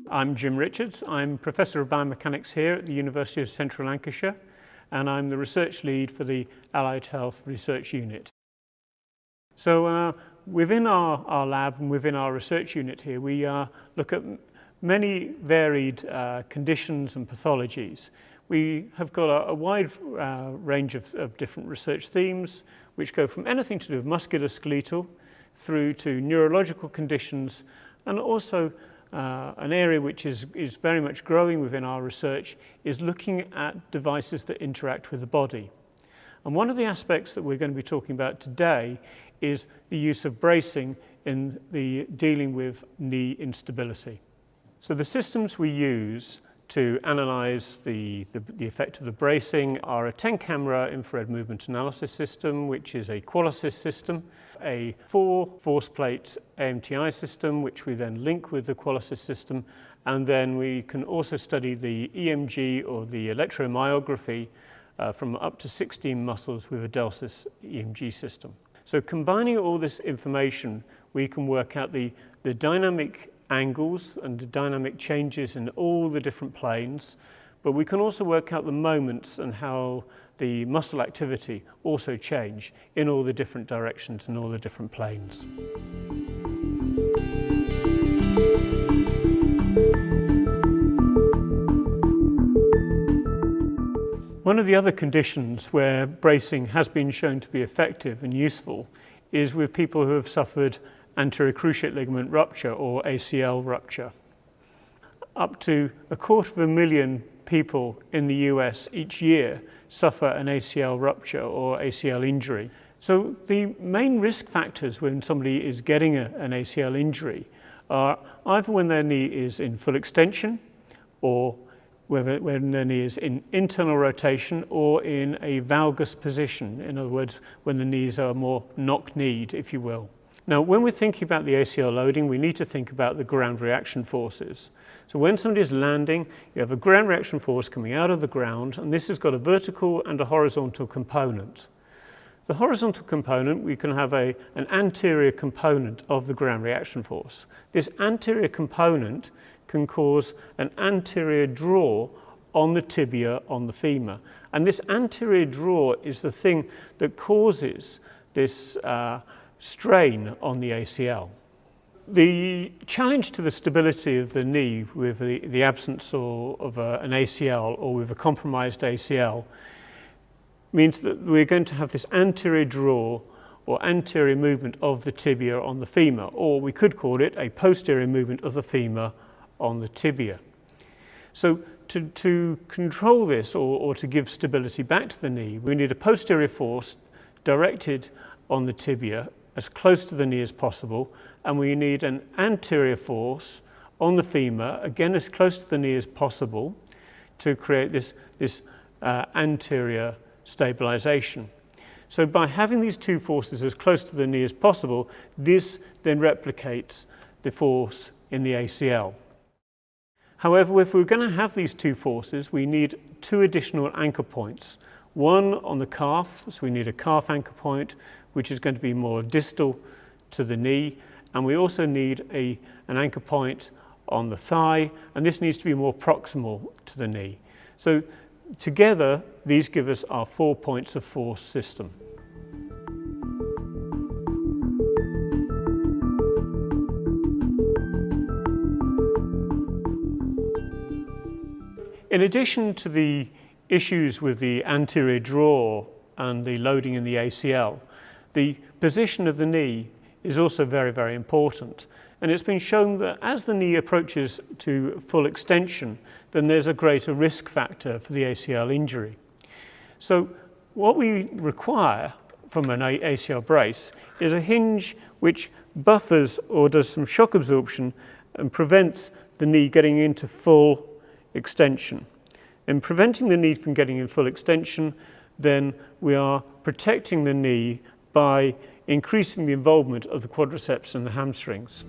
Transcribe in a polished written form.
I'm Jim Richards. I'm Professor of Biomechanics here at the University of Central Lancashire, and I'm the research lead for the Allied Health Research Unit. So within our lab and within our research unit here, we look at many varied conditions and pathologies. We have got a wide range of different research themes, which go from anything to do with musculoskeletal through to neurological conditions, and also an area which is very much growing within our research is looking at devices that interact with the body. And one of the aspects that we're going to be talking about today is the use of bracing in the dealing with knee instability. So the systems we use to analyze the effect of the bracing are a 10-camera infrared movement analysis system, which is a QualiSys system, a 4 force plate AMTI system, which we then link with the QualiSys system, and then we can also study the EMG or the electromyography from up to 16 muscles with a DELSYS EMG system. So combining all this information, we can work out the dynamic angles and the dynamic changes in all the different planes, but we can also work out the moments and how the muscle activity also change in all the different directions and all the different planes. One of the other conditions where bracing has been shown to be effective and useful is with people who have suffered anterior cruciate ligament rupture or ACL rupture. Up to 250,000 people in the US each year suffer an ACL rupture or ACL injury. So the main risk factors when somebody is getting an ACL injury are either when their knee is in full extension, or when their knee is in internal rotation or in a valgus position. In other words, when the knees are more knock-kneed, if you will. Now, when we're thinking about the ACL loading, we need to think about the ground reaction forces. So when somebody is landing, you have a ground reaction force coming out of the ground, and this has got a vertical and a horizontal component. The horizontal component, we can have an anterior component of the ground reaction force. This anterior component can cause an anterior draw on the tibia, on the femur. And this anterior draw is the thing that causes this strain on the ACL. The challenge to the stability of the knee with the absence of an ACL or with a compromised ACL means that we're going to have this anterior draw or anterior movement of the tibia on the femur, or we could call it a posterior movement of the femur on the tibia. So to control this or to give stability back to the knee, we need a posterior force directed on the tibia as close to the knee as possible, and we need an anterior force on the femur, again as close to the knee as possible, to create this anterior stabilization. So by having these two forces as close to the knee as possible, this then replicates the force in the ACL. However, if we're going to have these two forces, we need two additional anchor points. One on the calf, so we need a calf anchor point, which is going to be more distal to the knee, and we also need an anchor point on the thigh, and this needs to be more proximal to the knee. So together, these give us our 4 points of force system. In addition to the issues with the anterior draw and the loading in the ACL, the position of the knee is also very, very important. And it's been shown that as the knee approaches to full extension, then there's a greater risk factor for the ACL injury. So what we require from an ACL brace is a hinge which buffers or does some shock absorption and prevents the knee getting into full extension. In preventing the knee from getting in full extension, then we are protecting the knee by increasing the involvement of the quadriceps and the hamstrings.